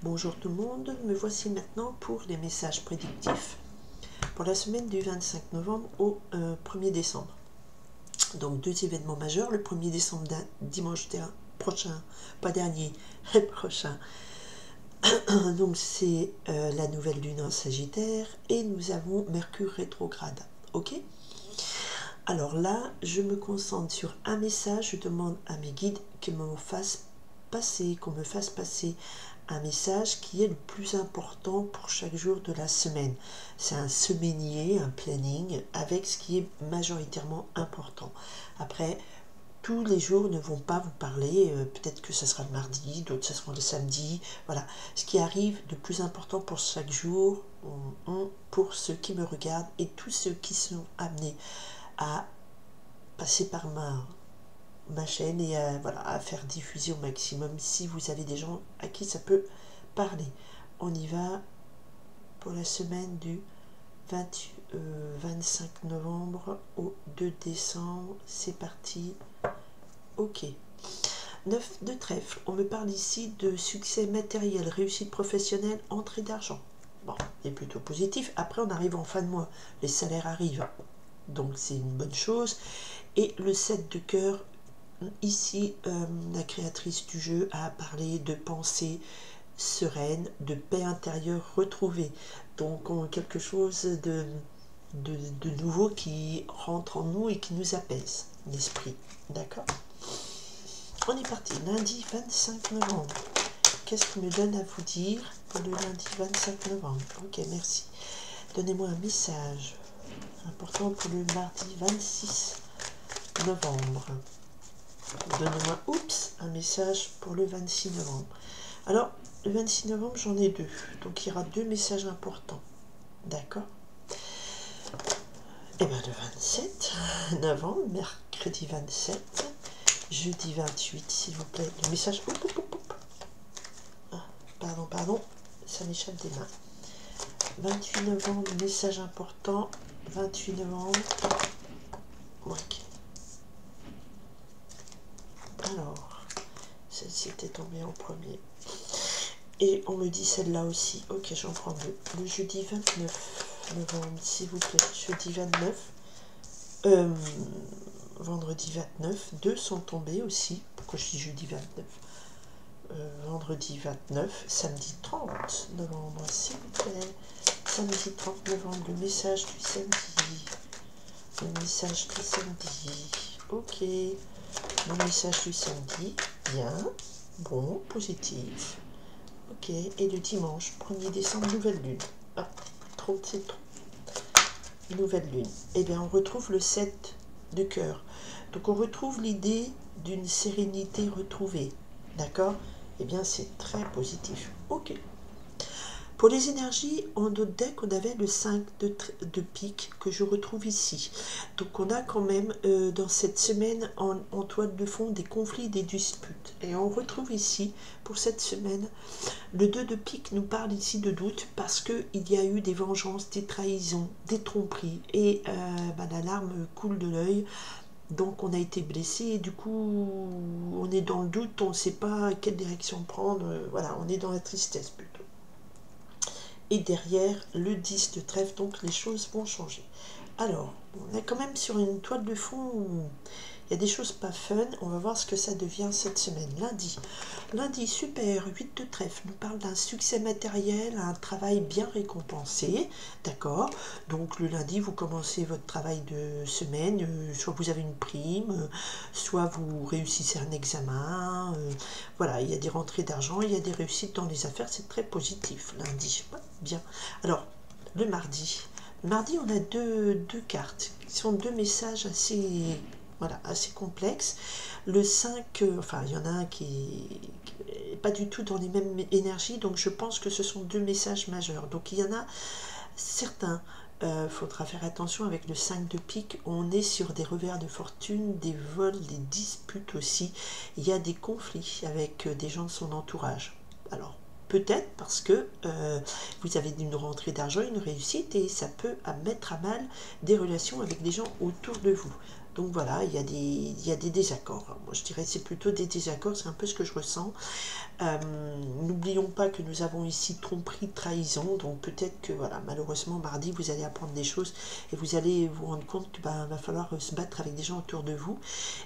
Bonjour tout le monde, me voici maintenant pour les messages prédictifs pour la semaine du 25 novembre au 1er décembre. Donc deux événements majeurs, le 1er décembre dimanche prochain, pas dernier, prochain. Donc c'est la nouvelle lune en Sagittaire et nous avons Mercure rétrograde, ok? Alors là, je me concentre sur un message, je demande à mes guides qu'on me fasse passer un message qui est le plus important pour chaque jour de la semaine. C'est un semainier, un planning avec ce qui est majoritairement important. Après, tous les jours ne vont pas vous parler, peut-être que ce sera le mardi, d'autres ce sera le samedi, voilà. Ce qui arrive de plus important pour chaque jour, pour ceux qui me regardent et tous ceux qui sont amenés à passer par ma chaîne et à faire diffuser au maximum si vous avez des gens à qui ça peut parler. On y va pour la semaine du 25 novembre au 2 décembre. C'est parti. Ok. 9 de trèfle. On me parle ici de succès matériel, réussite professionnelle, entrée d'argent. Bon, c'est plutôt positif. Après, on arrive en fin de mois. Les salaires arrivent. Donc, c'est une bonne chose. Et le 7 de cœur. Ici, la créatrice du jeu a parlé de pensée sereine, de paix intérieure retrouvée. Donc, quelque chose de nouveau qui rentre en nous et qui nous apaise l'esprit. D'accord? On est parti. Lundi 25 novembre. Qu'est-ce qu'il me donne à vous dire pour le lundi 25 novembre? Ok, merci. Donnez-moi un message important pour le mardi 26 novembre. Donnez-moi, un message pour le 26 novembre. Alors, le 26 novembre, j'en ai deux. Donc, il y aura deux messages importants. D'accord? Et bien, le 27 novembre, mercredi 27, jeudi 28, s'il vous plaît. Le message... Ah, pardon, ça m'échappe des mains. 28 novembre, message important. 28 novembre. Ok. Alors, celle-ci était tombée en premier. Et on me dit celle-là aussi. Ok, j'en prends deux. Le jeudi 29 novembre, s'il vous plaît. Jeudi 29. Vendredi 29. Deux sont tombés aussi. Pourquoi je dis jeudi 29? Vendredi 29. Samedi 30 novembre, s'il vous plaît. Samedi 30 novembre, le message du samedi. Le message du samedi. Ok. Le message du samedi, bien, bon, positif. Ok, et le dimanche, 1er décembre, nouvelle lune. Ah, trop, c'est trop. Nouvelle lune. Eh bien, on retrouve le 7 de cœur. Donc, on retrouve l'idée d'une sérénité retrouvée. D'accord? Eh bien, c'est très positif. Ok. Pour les énergies, en notre deck, on avait le 5 de pique que je retrouve ici. Donc on a quand même dans cette semaine en toile de fond des conflits, des disputes. Et on retrouve ici, pour cette semaine, le 2 de pique nous parle ici de doute parce qu'il y a eu des vengeances, des trahisons, des tromperies. Et la larme coule de l'œil. Donc on a été blessé et du coup on est dans le doute, on ne sait pas quelle direction prendre. Voilà, on est dans la tristesse plutôt. Et derrière le 10 de trèfle, donc les choses vont changer. Alors, on est quand même sur une toile de fond où il y a des choses pas fun. On va voir ce que ça devient cette semaine. Lundi, super, 8 de trèfle nous parle d'un succès matériel, un travail bien récompensé. D'accord? Donc le lundi, vous commencez votre travail de semaine, soit vous avez une prime, soit vous réussissez un examen. Voilà, il y a des rentrées d'argent, il y a des réussites dans les affaires, c'est très positif lundi. Bien. Alors, le mardi, on a deux cartes qui sont deux messages assez complexes. Le 5, il y en a un qui est pas du tout dans les mêmes énergies, donc je pense que ce sont deux messages majeurs. Donc il y en a certains, faudra faire attention avec le 5 de pique, on est sur des revers de fortune, des vols, des disputes aussi. Il y a des conflits avec des gens de son entourage. Alors, peut-être parce que vous avez une rentrée d'argent, une réussite, et ça peut mettre à mal des relations avec des gens autour de vous. Donc voilà, il y a des désaccords. Moi je dirais que c'est plutôt des désaccords, c'est un peu ce que je ressens. N'oublions pas que nous avons ici tromperie, trahison, donc peut-être que voilà, malheureusement mardi vous allez apprendre des choses et vous allez vous rendre compte qu'il va falloir se battre avec des gens autour de vous.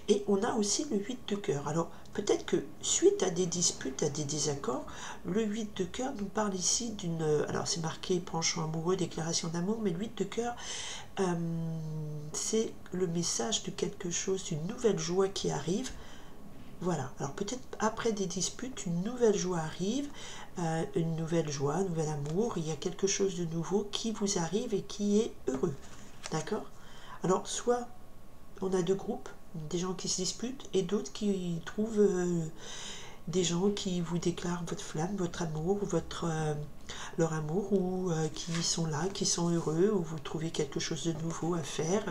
Et on a aussi le 8 de cœur. Alors peut-être que suite à des disputes, à des désaccords, le 8 de cœur nous parle ici d'une... Alors c'est marqué penchant amoureux, déclaration d'amour, mais le 8 de cœur, c'est le message de quelque chose, d'une nouvelle joie qui arrive. Voilà, alors peut-être après des disputes, une nouvelle joie arrive, une nouvelle joie, un nouvel amour, il y a quelque chose de nouveau qui vous arrive et qui est heureux, d'accord? Alors soit on a deux groupes, des gens qui se disputent et d'autres qui trouvent des gens qui vous déclarent votre flamme, votre amour, leur amour, ou qui sont là, qui sont heureux, ou vous trouvez quelque chose de nouveau à faire,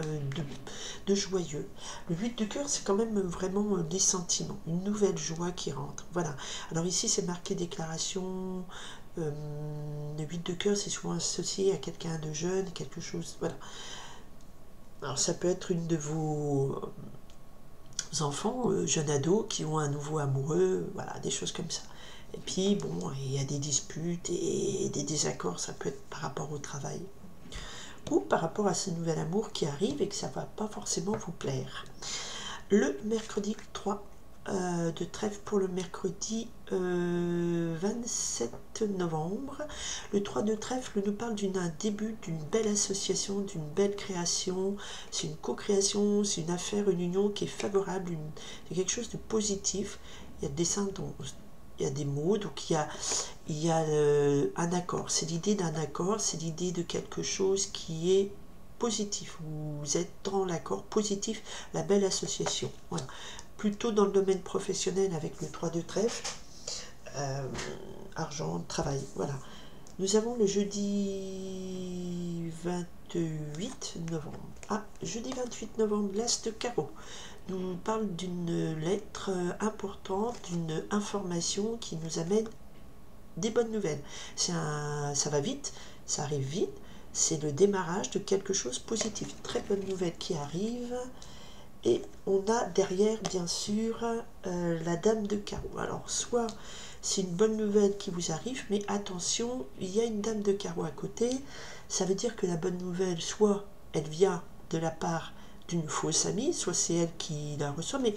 de joyeux. Le 8 de cœur, c'est quand même vraiment des sentiments, une nouvelle joie qui rentre. Voilà. Alors ici, c'est marqué déclaration. Le 8 de cœur, c'est souvent associé à quelqu'un de jeune, quelque chose. Voilà. Alors ça peut être une de vos enfants, jeunes ados, qui ont un nouveau amoureux, voilà, des choses comme ça. Et puis, bon, il y a des disputes et des désaccords, ça peut être par rapport au travail. Ou par rapport à ce nouvel amour qui arrive et que ça ne va pas forcément vous plaire. Le mercredi 3 de trèfle pour le mercredi 27 novembre. Le 3 de trèfle nous parle d'un début, d'une belle association, d'une belle création. C'est une co-création, c'est une affaire, une union qui est favorable, c'est quelque chose de positif. Il y a des dessins, il y a des mots, donc il y a un accord. C'est l'idée d'un accord, c'est l'idée de quelque chose qui est positif. Vous êtes dans l'accord positif, la belle association. Voilà. Plutôt dans le domaine professionnel avec le 3 de trèfle, argent, travail, voilà. Nous avons le jeudi 28 novembre. Ah, jeudi 28 novembre, l'As de carreau nous parle d'une lettre importante, d'une information qui nous amène des bonnes nouvelles. Ça va vite, ça arrive vite, c'est le démarrage de quelque chose de positif. Très bonne nouvelle qui arrive. Et on a derrière, bien sûr, la dame de carreau. Alors, soit c'est une bonne nouvelle qui vous arrive, mais attention, il y a une dame de carreau à côté. Ça veut dire que la bonne nouvelle, soit elle vient de la part d'une fausse amie, soit c'est elle qui la reçoit, mais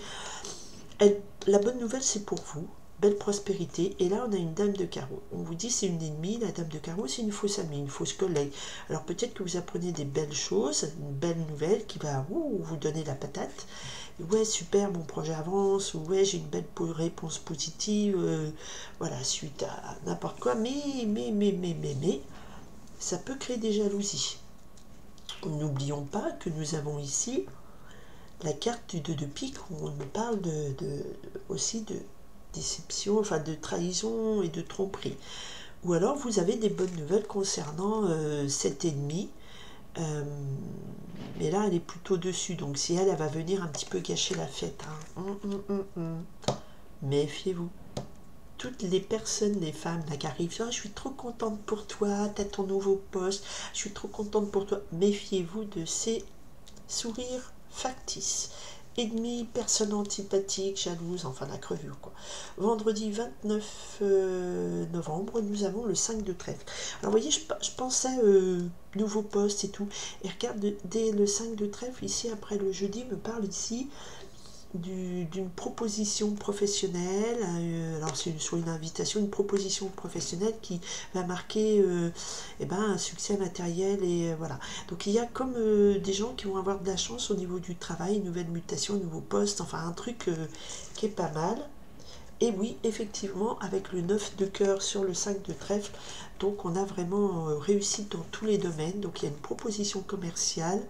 la bonne nouvelle, c'est pour vous. Belle prospérité, et là on a une dame de carreau. On vous dit c'est une ennemie, la dame de carreau c'est une fausse amie, une fausse collègue. Alors peut-être que vous apprenez des belles choses, une belle nouvelle qui va vous donner la patate. Ouais, super, mon projet avance, ou ouais, j'ai une belle réponse positive, voilà, suite à n'importe quoi, mais, ça peut créer des jalousies. N'oublions pas que nous avons ici la carte du 2 de pique, où on nous parle aussi de déception, enfin de trahison et de tromperie. Ou alors vous avez des bonnes nouvelles concernant cet ennemi, mais là elle est plutôt dessus, donc si elle va venir un petit peu gâcher la fête, hein. Méfiez-vous. Toutes les personnes, les femmes là qui arrivent, je suis trop contente pour toi, t'as ton nouveau poste, je suis trop contente pour toi. Méfiez-vous de ces sourires factices. Ennemi, personne antipathique, jalouse, enfin la crevure quoi. Vendredi 29 novembre, nous avons le 5 de trèfle. Alors vous voyez, je pensais nouveau poste et tout, et regarde, dès le 5 de trèfle, ici après le jeudi, me parle ici d'une proposition professionnelle, alors c'est soit une invitation, une proposition professionnelle qui va marquer un succès matériel, et voilà. Donc il y a comme des gens qui vont avoir de la chance au niveau du travail, une nouvelle mutation, un nouveau poste, enfin un truc qui est pas mal. Et oui, effectivement, avec le 9 de cœur sur le 5 de trèfle, donc on a vraiment réussi dans tous les domaines. Donc il y a une proposition commerciale,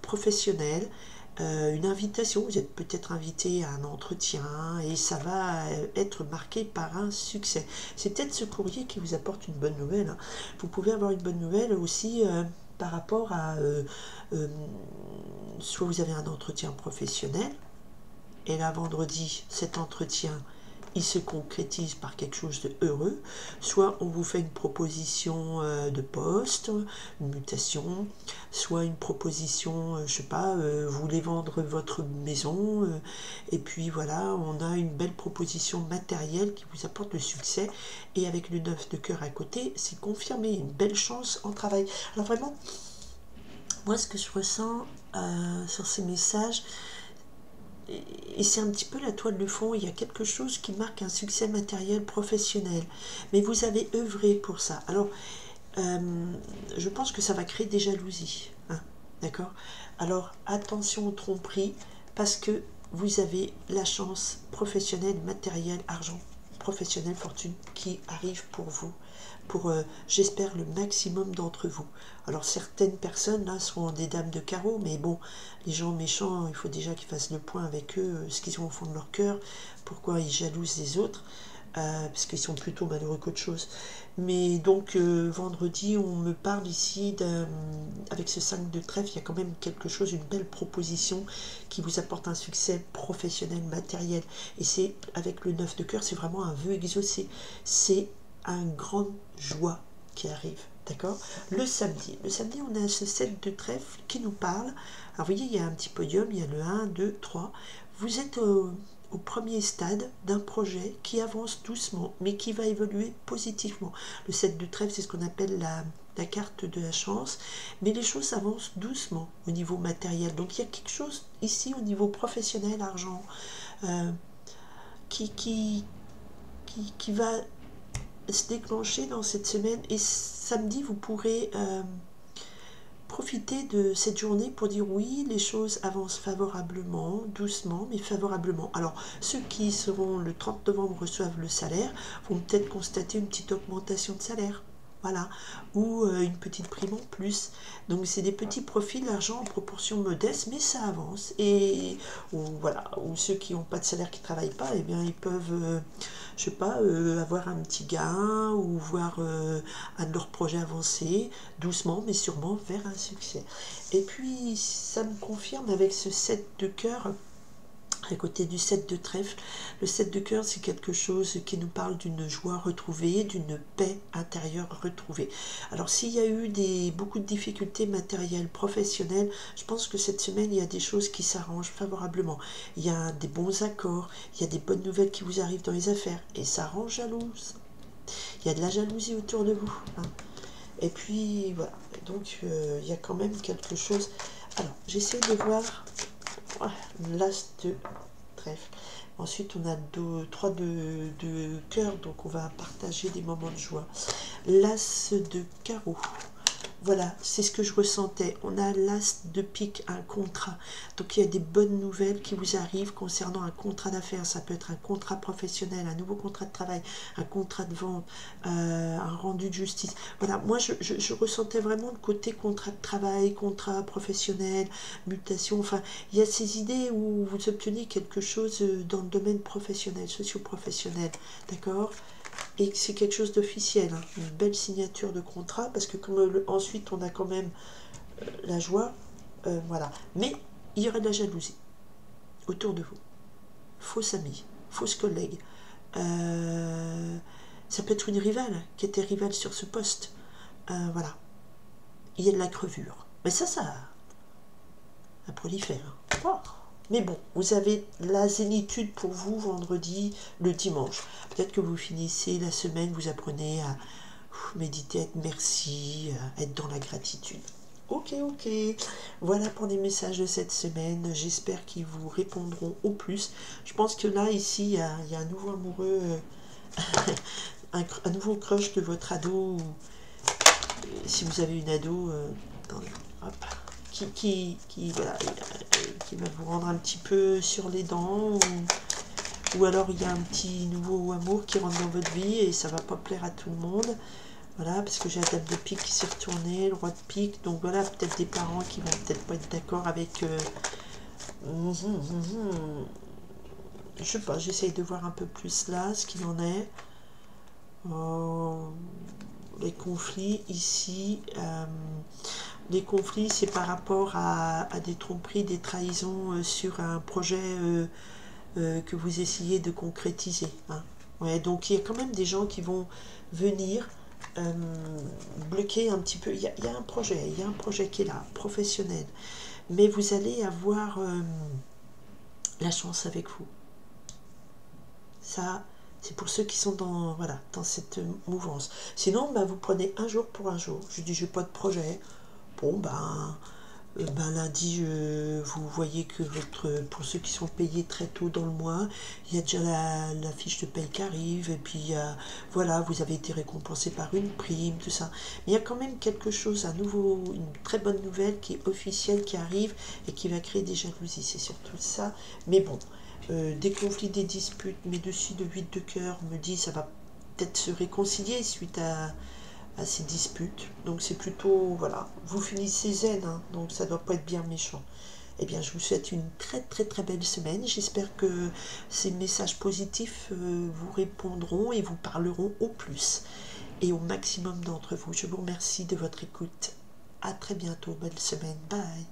professionnelle, une invitation, vous êtes peut-être invité à un entretien et ça va être marqué par un succès. C'est peut-être ce courrier qui vous apporte une bonne nouvelle, hein. Vous pouvez avoir une bonne nouvelle aussi par rapport à soit vous avez un entretien professionnel et là vendredi cet entretien il se concrétise par quelque chose de heureux, soit on vous fait une proposition de poste, une mutation, soit une proposition, je sais pas, vous voulez vendre votre maison, et puis voilà, on a une belle proposition matérielle qui vous apporte le succès, et avec le 9 de cœur à côté, c'est confirmé, une belle chance en travail. Alors vraiment, moi ce que je ressens sur ces messages, et c'est un petit peu la toile de fond, il y a quelque chose qui marque un succès matériel professionnel, mais vous avez œuvré pour ça. Alors, je pense que ça va créer des jalousies, hein, d'accord? Alors, attention aux tromperies, parce que vous avez la chance professionnelle, matérielle, argent, professionnel, fortune, qui arrive pour vous, pour, j'espère, le maximum d'entre vous. Alors certaines personnes là seront des dames de carreau, mais bon, les gens méchants, il faut déjà qu'ils fassent le point avec eux, ce qu'ils ont au fond de leur cœur, pourquoi ils jalousent les autres, parce qu'ils sont plutôt malheureux qu'autre chose. Mais donc vendredi, on me parle ici, avec ce 5 de trèfle, il y a quand même quelque chose, une belle proposition qui vous apporte un succès professionnel, matériel. Et c'est avec le 9 de cœur, c'est vraiment un vœu exaucé. C'est une grande joie qui arrive, d'accord? Le samedi, on a ce 7 de trèfle qui nous parle. Alors vous voyez, il y a un petit podium, il y a le 1, 2, 3. Vous êtes au premier stade d'un projet qui avance doucement, mais qui va évoluer positivement. Le 7 de trèfle, c'est ce qu'on appelle la carte de la chance, mais les choses avancent doucement au niveau matériel. Donc il y a quelque chose ici au niveau professionnel, argent, qui va se déclencher dans cette semaine, et samedi vous pourrez profiter de cette journée pour dire oui, les choses avancent favorablement, doucement mais favorablement. Alors ceux qui seront le 30 novembre reçoivent le salaire, vont peut-être constater une petite augmentation de salaire, voilà, ou une petite prime en plus. Donc c'est des petits profits d'argent en proportion modeste, mais ça avance. Et voilà, ou ceux qui n'ont pas de salaire, qui ne travaillent pas, eh bien ils peuvent je sais pas, avoir un petit gain, ou voir un de leurs projets avancer doucement mais sûrement vers un succès. Et puis ça me confirme avec ce 7 de cœur à côté du 7 de trèfle. Le 7 de cœur, c'est quelque chose qui nous parle d'une joie retrouvée, d'une paix intérieure retrouvée. Alors s'il y a eu beaucoup de difficultés matérielles, professionnelles, je pense que cette semaine, il y a des choses qui s'arrangent favorablement. Il y a des bons accords, il y a des bonnes nouvelles qui vous arrivent dans les affaires, et ça rend jalouse. Il y a de la jalousie autour de vous, hein. Et puis voilà, donc il y a quand même quelque chose. Alors j'essaie de voir l'as de trèfle. Ensuite on a 3 de cœur, donc on va partager des moments de joie. L'as de carreau, voilà, c'est ce que je ressentais. On a l'as de pique, un contrat. Donc il y a des bonnes nouvelles qui vous arrivent concernant un contrat d'affaires. Ça peut être un contrat professionnel, un nouveau contrat de travail, un contrat de vente, un rendu de justice. Voilà, moi je ressentais vraiment le côté contrat de travail, contrat professionnel, mutation. Enfin, il y a ces idées où vous obtenez quelque chose dans le domaine professionnel, socio-professionnel. D'accord ? Et c'est quelque chose d'officiel, hein, une belle signature de contrat, parce que comme ensuite on a quand même la joie, voilà. Mais il y aurait de la jalousie autour de vous. Fausse amie, fausse collègue. Ça peut être une rivale qui était rivale sur ce poste. Voilà. Il y a de la crevure. Mais ça prolifère. Oh. Mais bon, vous avez la zénitude pour vous vendredi, le dimanche. Peut-être que vous finissez la semaine, vous apprenez à méditer, être merci, être dans la gratitude. Ok. Voilà pour les messages de cette semaine. J'espère qu'ils vous répondront au plus. Je pense que là, ici, il y a un nouveau amoureux, un nouveau crush de votre ado. Si vous avez une ado, attendez, hop. Qui va vous rendre un petit peu sur les dents, ou alors il y a un petit nouveau amour qui rentre dans votre vie et ça va pas plaire à tout le monde. Voilà, parce que j'ai la dame de pique qui s'est retournée, le roi de pique, donc voilà, peut-être des parents qui vont peut-être pas être d'accord avec je sais pas, j'essaye de voir un peu plus là ce qu'il en est. Les conflits ici, les conflits, c'est par rapport à des tromperies, des trahisons sur un projet que vous essayez de concrétiser. Hein. Ouais, donc il y a quand même des gens qui vont venir bloquer un petit peu. Il y a un projet qui est là, professionnel. Mais vous allez avoir la chance avec vous. Ça, c'est pour ceux qui sont dans, voilà, dans cette mouvance. Sinon, bah, vous prenez un jour pour un jour. Je dis, je n'ai pas de projet. Bon, lundi, vous voyez que pour ceux qui sont payés très tôt dans le mois, il y a déjà la fiche de paye qui arrive, et puis voilà, vous avez été récompensé par une prime, tout ça. Mais il y a quand même quelque chose, une très bonne nouvelle qui est officielle, qui arrive, et qui va créer des jalousies, c'est surtout ça. Mais bon, des conflits, des disputes, mais dessus de 8 de cœur me dit ça va peut-être se réconcilier suite à ces disputes. Donc c'est plutôt, voilà, vous finissez zen, hein, donc ça doit pas être bien méchant. Eh bien, je vous souhaite une très très très belle semaine. J'espère que ces messages positifs vous répondront et vous parleront au plus et au maximum d'entre vous. Je vous remercie de votre écoute. À très bientôt. Belle semaine. Bye.